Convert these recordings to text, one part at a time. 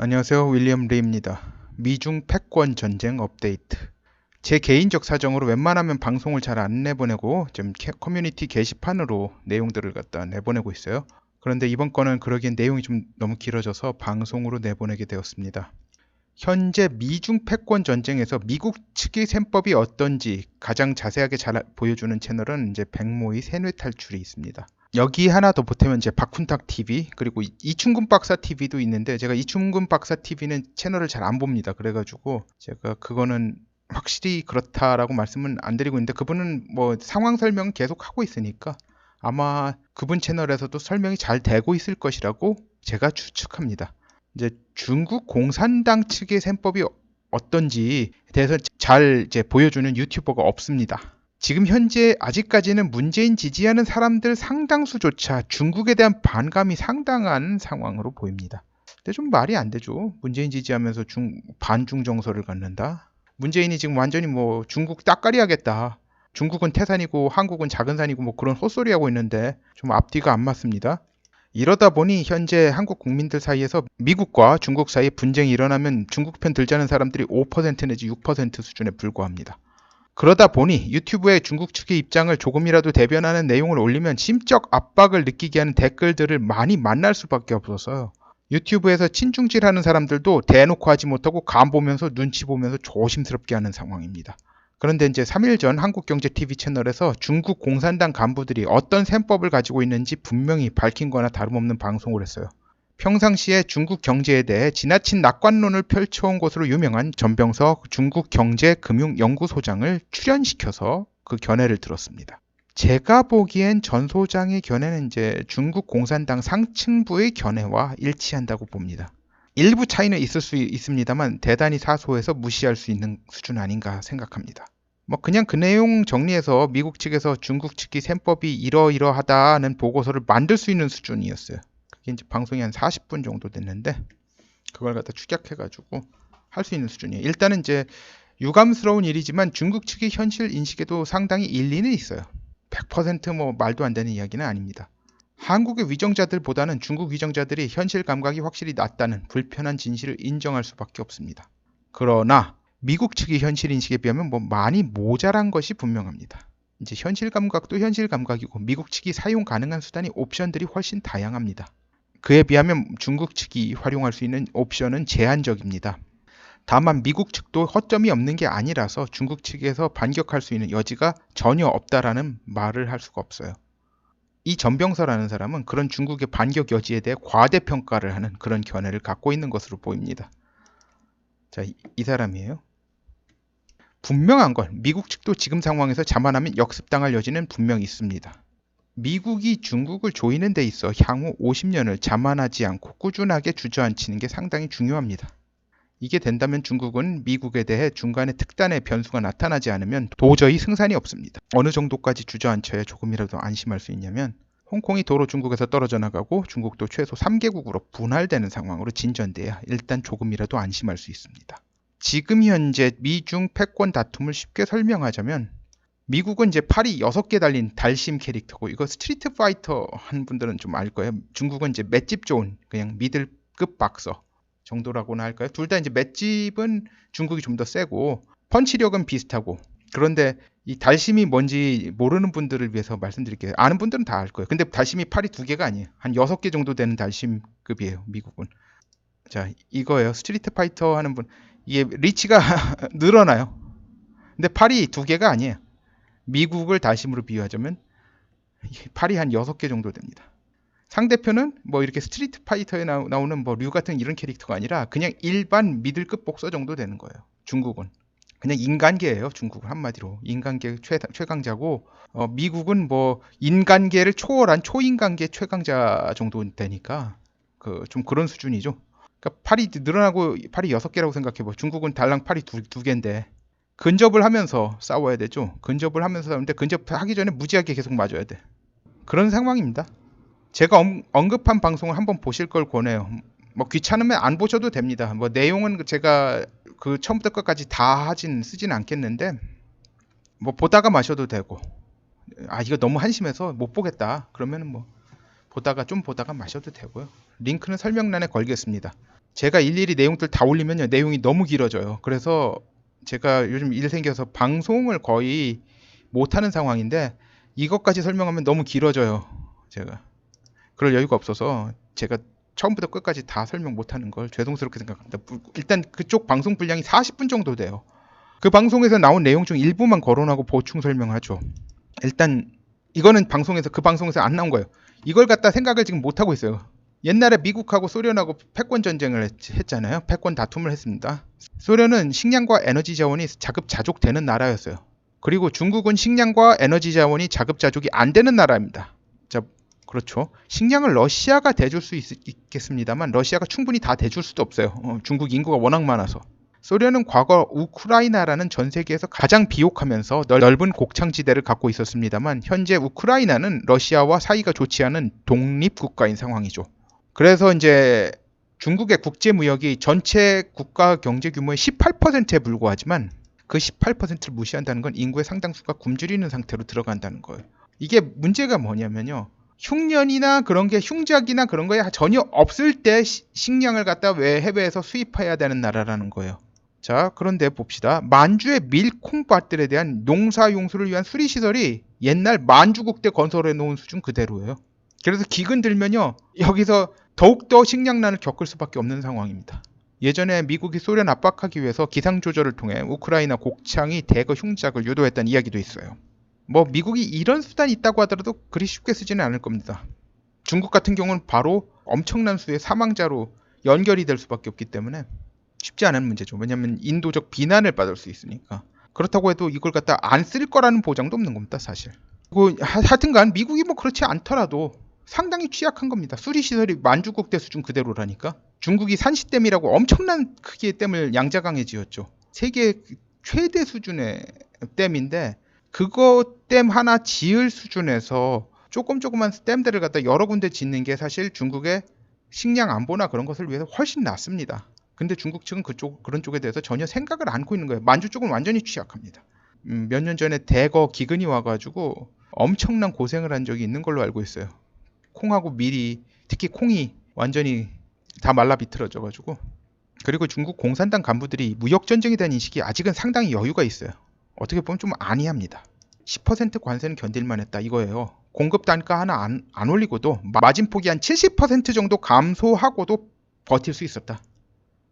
안녕하세요. 윌리엄 리입니다. 미중 패권 전쟁 업데이트. 제 개인적 사정으로 웬만하면 방송을 잘 안 내보내고 좀 커뮤니티 게시판으로 내용들을 갖다 내보내고 있어요. 그런데 이번 건은 그러기엔 내용이 좀 너무 길어져서 방송으로 내보내게 되었습니다. 현재 미중 패권 전쟁에서 미국 측의 셈법이 어떤지 가장 자세하게 잘 보여주는 채널은 이제 백모의 세뇌 탈출이 있습니다. 여기 하나 더 보태면 이제 박훈탁 TV 그리고 이충근 박사 TV도 있는데, 제가 이충근 박사 TV는 채널을 잘 안 봅니다. 그래가지고 제가 그거는 확실히 그렇다라고 말씀은 안 드리고 있는데, 그분은 뭐 상황 설명 계속 하고 있으니까 아마 그분 채널에서도 설명이 잘 되고 있을 것이라고 제가 추측합니다. 이제 중국 공산당 측의 셈법이 어떤지에 대해서 잘 이제 보여주는 유튜버가 없습니다. 지금 현재 아직까지는 문재인 지지하는 사람들 상당수조차 중국에 대한 반감이 상당한 상황으로 보입니다. 근데 좀 말이 안 되죠. 문재인 지지하면서 반중 정서를 갖는다. 문재인이 지금 완전히 뭐 중국 따까리 하겠다, 중국은 태산이고 한국은 작은 산이고 뭐 그런 헛소리 하고 있는데 좀 앞뒤가 안 맞습니다. 이러다 보니 현재 한국 국민들 사이에서 미국과 중국 사이에 분쟁이 일어나면 중국 편 들자는 사람들이 5% 내지 6% 수준에 불과합니다. 그러다 보니 유튜브에 중국 측의 입장을 조금이라도 대변하는 내용을 올리면 심적 압박을 느끼게 하는 댓글들을 많이 만날 수밖에 없어서요. 유튜브에서 친중질하는 사람들도 대놓고 하지 못하고 간 보면서 눈치 보면서 조심스럽게 하는 상황입니다. 그런데 이제 3일 전 한국경제TV 채널에서 중국 공산당 간부들이 어떤 셈법을 가지고 있는지 분명히 밝힌 거나 다름없는 방송을 했어요. 평상시에 중국 경제에 대해 지나친 낙관론을 펼쳐온 것으로 유명한 전병석 중국경제금융연구소장을 출연시켜서 그 견해를 들었습니다. 제가 보기엔 전 소장의 견해는 이제 중국 공산당 상층부의 견해와 일치한다고 봅니다. 일부 차이는 있을 수 있습니다만 대단히 사소해서 무시할 수 있는 수준 아닌가 생각합니다. 뭐 그냥 그 내용 정리해서 미국 측에서 중국 측의 셈법이 이러이러하다는 보고서를 만들 수 있는 수준이었어요. 그게 이제 방송이 한 40분 정도 됐는데 그걸 갖다 축약해가지고 할 수 있는 수준이에요. 일단은 이제 유감스러운 일이지만 중국 측의 현실 인식에도 상당히 일리는 있어요. 100%뭐 말도 안 되는 이야기는 아닙니다. 한국의 위정자들보다는 중국 위정자들이 현실 감각이 확실히 낮다는 불편한 진실을 인정할 수밖에 없습니다. 그러나 미국 측의 현실 인식에 비하면 뭐 많이 모자란 것이 분명합니다. 이제 현실 감각도 현실 감각이고 미국 측이 사용 가능한 수단이 옵션들이 훨씬 다양합니다. 그에 비하면 중국 측이 활용할 수 있는 옵션은 제한적입니다. 다만 미국 측도 허점이 없는 게 아니라서 중국 측에서 반격할 수 있는 여지가 전혀 없다라는 말을 할 수가 없어요. 이 전병서라는 사람은 그런 중국의 반격 여지에 대해 과대평가를 하는 그런 견해를 갖고 있는 것으로 보입니다. 자, 이 사람이에요. 분명한 건 미국 측도 지금 상황에서 자만하면 역습당할 여지는 분명히 있습니다. 미국이 중국을 조이는 데 있어 향후 50년을 자만하지 않고 꾸준하게 주저앉히는 게 상당히 중요합니다. 이게 된다면 중국은 미국에 대해 중간에 특단의 변수가 나타나지 않으면 도저히 승산이 없습니다. 어느 정도까지 주저앉혀야 조금이라도 안심할 수 있냐면, 홍콩이 도로 중국에서 떨어져 나가고 중국도 최소 3개국으로 분할되는 상황으로 진전돼야 일단 조금이라도 안심할 수 있습니다. 지금 현재 미중 패권 다툼을 쉽게 설명하자면, 미국은 이제 팔이 6개 달린 달심 캐릭터고, 이거 스트리트 파이터 한 분들은 좀 알 거예요. 중국은 이제 맷집 좋은 그냥 미들급 박서 정도라고나 할까요? 둘 다 이제 맷집은 중국이 좀 더 세고 펀치력은 비슷하고, 그런데 이 달심이 뭔지 모르는 분들을 위해서 말씀드릴게요. 아는 분들은 다 알 거예요. 근데 달심이 팔이 2개가 아니에요. 한 6개 정도 되는 달심급이에요, 미국은. 자, 이거예요. 스트리트 파이터 하는 분. 이게 리치가 늘어나요. 근데 팔이 2개가 아니에요. 미국을 달심으로 비유하자면 팔이 한 6개 정도 됩니다. 상대편은 뭐 이렇게 스트리트 파이터에 나오는 뭐 류 같은 이런 캐릭터가 아니라 그냥 일반 미들급 복서 정도 되는 거예요. 중국은 그냥 인간계예요. 중국은 한마디로 인간계 최강자고, 미국은 뭐 인간계를 초월한 초인간계 최강자 정도 되니까 좀 그런 수준이죠. 그러니까 팔이 늘어나고 팔이 6개라고 생각해봐. 중국은 달랑 팔이 두 개인데 근접을 하면서 싸워야 되죠. 근접을 하면서 싸우는데 근접하기 전에 무지하게 계속 맞아야 돼. 그런 상황입니다. 제가 언급한 방송을 한번 보실 걸 권해요. 뭐 귀찮으면 안 보셔도 됩니다. 뭐 내용은 제가 그 처음부터 끝까지 다 쓰진 않겠는데, 뭐 보다가 마셔도 되고, 이거 너무 한심해서 못 보겠다 그러면 뭐 보다가 마셔도 되고요. 링크는 설명란에 걸겠습니다. 제가 일일이 내용들 다 올리면요, 내용이 너무 길어져요. 그래서 제가 요즘 일 생겨서 방송을 거의 못하는 상황인데 이것까지 설명하면 너무 길어져요. 제가 그럴 여유가 없어서 제가 처음부터 끝까지 다 설명 못하는 걸 죄송스럽게 생각합니다. 일단 그쪽 방송 분량이 40분 정도 돼요. 그 방송에서 나온 내용 중 일부만 거론하고 보충 설명하죠. 일단 이거는 그 방송에서 안 나온 거예요. 이걸 갖다 생각을 지금 못하고 있어요. 옛날에 미국하고 소련하고 패권 전쟁을 했잖아요. 패권 다툼을 했습니다. 소련은 식량과 에너지 자원이 자급자족되는 나라였어요. 그리고 중국은 식량과 에너지 자원이 자급자족이 안 되는 나라입니다. 자, 그렇죠. 식량을 러시아가 대줄 수 있겠습니다만 러시아가 충분히 다 대줄 수도 없어요. 중국 인구가 워낙 많아서. 소련은 과거 우크라이나라는 전 세계에서 가장 비옥하면서 넓은 곡창지대를 갖고 있었습니다만 현재 우크라이나는 러시아와 사이가 좋지 않은 독립국가인 상황이죠. 그래서 이제 중국의 국제 무역이 전체 국가 경제 규모의 18%에 불과하지만 그 18%를 무시한다는 건 인구의 상당수가 굶주리는 상태로 들어간다는 거예요. 이게 문제가 뭐냐면요. 흉년이나 그런 게 흉작이나 그런 거에 전혀 없을 때 식량을 갖다 왜 해외에서 수입해야 되는 나라라는 거예요. 자, 그런데 봅시다. 만주의 밀콩밭들에 대한 농사용수를 위한 수리시설이 옛날 만주국 때 건설해 놓은 수준 그대로예요. 그래서 기근 들면요. 여기서 더욱더 식량난을 겪을 수밖에 없는 상황입니다. 예전에 미국이 소련 압박하기 위해서 기상조절을 통해 우크라이나 곡창이 대거 흉작을 유도했다는 이야기도 있어요. 뭐 미국이 이런 수단이 있다고 하더라도 그리 쉽게 쓰지는 않을 겁니다. 중국 같은 경우는 바로 엄청난 수의 사망자로 연결이 될 수밖에 없기 때문에 쉽지 않은 문제죠. 왜냐하면 인도적 비난을 받을 수 있으니까. 그렇다고 해도 이걸 갖다 안 쓸 거라는 보장도 없는 겁니다, 사실. 그리고 하여튼간 미국이 뭐 그렇지 않더라도 상당히 취약한 겁니다. 수리시설이 만주국 대 수준 그대로라니까. 중국이 산시댐이라고 엄청난 크기의 댐을 양자강에 지었죠. 세계 최대 수준의 댐인데 그거 댐 하나 지을 수준에서 조그만 댐들을 갖다 여러 군데 짓는 게 사실 중국의 식량 안보나 그런 것을 위해서 훨씬 낫습니다. 근데 중국 측은 그런 쪽에 대해서 전혀 생각을 안고 있는 거예요. 만주 쪽은 완전히 취약합니다. 몇 년 전에 대거 기근이 와가지고 엄청난 고생을 한 적이 있는 걸로 알고 있어요. 콩하고 밀이, 특히 콩이 완전히 다 말라 비틀어져가지고. 그리고 중국 공산당 간부들이 무역전쟁에 대한 인식이 아직은 상당히 여유가 있어요. 어떻게 보면 좀 안이합니다. 10% 관세는 견딜만 했다 이거예요. 공급 단가 하나 안 올리고도 마진폭이 한 70% 정도 감소하고도 버틸 수 있었다.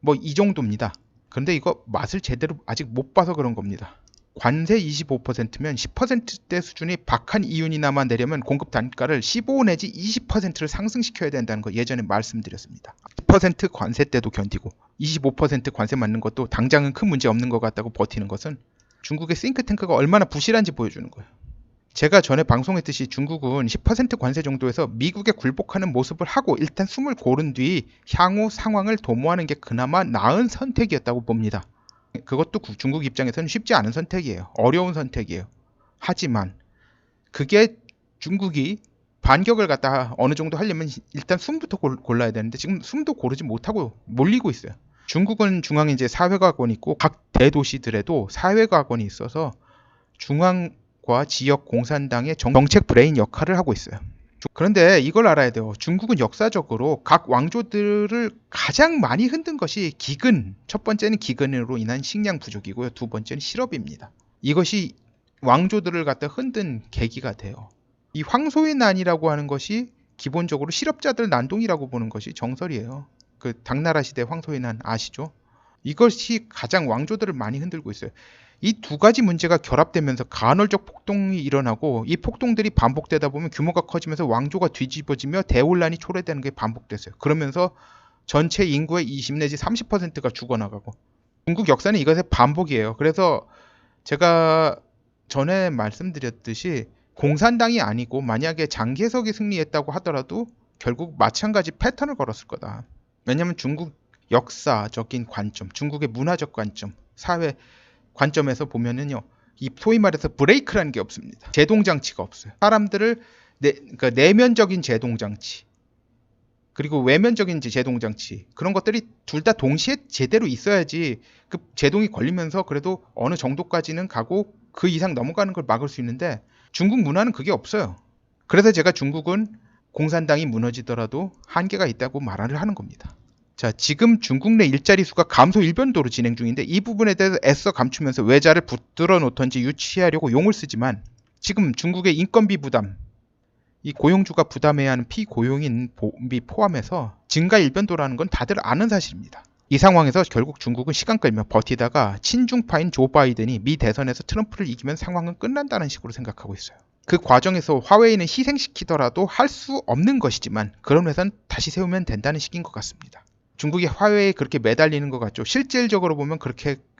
뭐 이 정도입니다. 그런데 이거 맛을 제대로 아직 못 봐서 그런 겁니다. 관세 25%면 10%대 수준이 박한 이윤이나만 내려면 공급 단가를 15 내지 20%를 상승시켜야 된다는 거 예전에 말씀드렸습니다. 10% 관세 때도 견디고 25% 관세 맞는 것도 당장은 큰 문제 없는 것 같다고 버티는 것은 중국의 싱크탱크가 얼마나 부실한지 보여주는 거예요. 제가 전에 방송했듯이 중국은 10% 관세 정도에서 미국에 굴복하는 모습을 하고 일단 숨을 고른 뒤 향후 상황을 도모하는 게 그나마 나은 선택이었다고 봅니다. 그것도 중국 입장에서는 쉽지 않은 선택이에요. 어려운 선택이에요. 하지만 그게 중국이 반격을 갖다 어느 정도 하려면 일단 숨부터 골라야 되는데 지금 숨도 고르지 못하고 몰리고 있어요. 중국은 중앙에 이제 사회과학원이 있고 각 대도시들에도 사회과학원이 있어서 중앙과 지역 공산당의 정책 브레인 역할을 하고 있어요. 그런데 이걸 알아야 돼요. 중국은 역사적으로 각 왕조들을 가장 많이 흔든 것이 기근. 첫 번째는 기근으로 인한 식량 부족이고요. 두 번째는 실업입니다. 이것이 왕조들을 갖다 흔든 계기가 돼요. 이 황소의 난이라고 하는 것이 기본적으로 실업자들 난동이라고 보는 것이 정설이에요. 그 당나라 시대 황소의 난 아시죠? 이것이 가장 왕조들을 많이 흔들고 있어요. 이 두 가지 문제가 결합되면서 간헐적 폭동이 일어나고 이 폭동들이 반복되다 보면 규모가 커지면서 왕조가 뒤집어지며 대혼란이 초래되는 게 반복됐어요. 그러면서 전체 인구의 20 내지 30%가 죽어나가고 중국 역사는 이것의 반복이에요. 그래서 제가 전에 말씀드렸듯이 공산당이 아니고 만약에 장개석이 승리했다고 하더라도 결국 마찬가지 패턴을 걸었을 거다. 왜냐하면 중국 역사적인 관점, 중국의 문화적 관점, 사회 관점에서 보면은요, 이 소위 말해서 브레이크라는 게 없습니다. 제동장치가 없어요. 사람들을 그러니까 내면적인 제동장치 그리고 외면적인 제동장치 그런 것들이 둘 다 동시에 제대로 있어야지 그 제동이 걸리면서 그래도 어느 정도까지는 가고 그 이상 넘어가는 걸 막을 수 있는데 중국 문화는 그게 없어요. 그래서 제가 중국은 공산당이 무너지더라도 한계가 있다고 말을 하는 겁니다. 자, 지금 중국 내 일자리 수가 감소 일변도로 진행 중인데 이 부분에 대해서 애써 감추면서 외자를 붙들어 놓던지 유치하려고 용을 쓰지만 지금 중국의 인건비 부담, 이 고용주가 부담해야 하는 피고용인비 포함해서 증가 일변도라는 건 다들 아는 사실입니다. 이 상황에서 결국 중국은 시간 끌며 버티다가 친중파인 조 바이든이 미 대선에서 트럼프를 이기면 상황은 끝난다는 식으로 생각하고 있어요. 그 과정에서 화웨이는 희생시키더라도 할 수 없는 것이지만 그런 회사는 다시 세우면 된다는 식인 것 같습니다. 중국이 화웨이에 그렇게 매달리는 것 같죠. 실질적으로 보면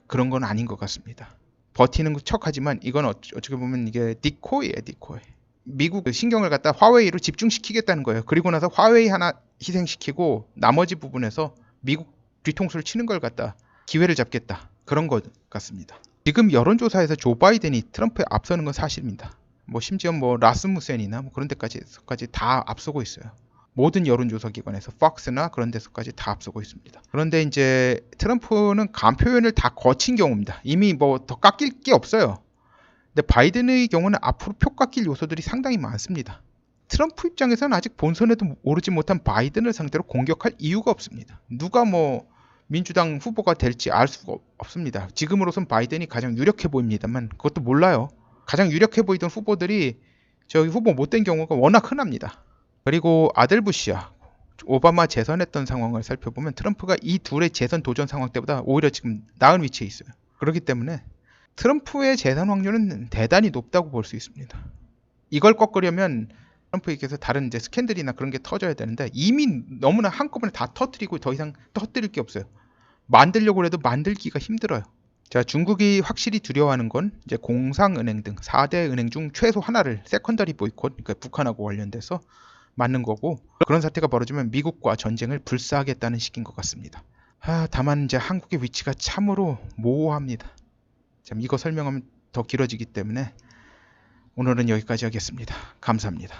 그런 건 아닌 것 같습니다. 버티는 척하지만 이건 어떻게 보면 이게 디코이예요, 디코이. 미국 신경을 갖다 화웨이로 집중시키겠다는 거예요. 그리고 나서 화웨이 하나 희생시키고 나머지 부분에서 미국 뒤통수를 치는 걸 갖다 기회를 잡겠다. 그런 것 같습니다. 지금 여론조사에서 조 바이든이 트럼프에 앞서는 건 사실입니다. 심지어 라스무센이나 그런 데까지 다 앞서고 있어요. 모든 여론조사 기관에서 팍스나 그런 데서까지 다 앞서고 있습니다. 그런데 이제 트럼프는 감 표현을 다 거친 경우입니다. 이미 더 깎일 게 없어요. 근데 바이든의 경우는 앞으로 표 깎일 요소들이 상당히 많습니다. 트럼프 입장에서는 아직 본선에도 오르지 못한 바이든을 상대로 공격할 이유가 없습니다. 누가 민주당 후보가 될지 알 수가 없습니다. 지금으로선 바이든이 가장 유력해 보입니다만 그것도 몰라요. 가장 유력해 보이던 후보들이 저기 후보 못된 경우가 워낙 흔합니다. 그리고 아들 부시와 오바마 재선했던 상황을 살펴보면 트럼프가 이 둘의 재선 도전 상황 때보다 오히려 지금 나은 위치에 있어요. 그렇기 때문에 트럼프의 재선 확률은 대단히 높다고 볼 수 있습니다. 이걸 꺾으려면 트럼프에게서 다른 이제 스캔들이나 그런 게 터져야 되는데 이미 너무나 한꺼번에 다 터뜨리고 더 이상 터뜨릴 게 없어요. 만들려고 해도 만들기가 힘들어요. 자, 중국이 확실히 두려워하는 건 이제 공상은행 등 4대 은행 중 최소 하나를 세컨더리 보이콧, 그러니까 북한하고 관련돼서 맞는 거고 그런 사태가 벌어지면 미국과 전쟁을 불사하겠다는 식인 것 같습니다. 다만 이제 한국의 위치가 참으로 모호합니다. 참 이거 설명하면 더 길어지기 때문에 오늘은 여기까지 하겠습니다. 감사합니다.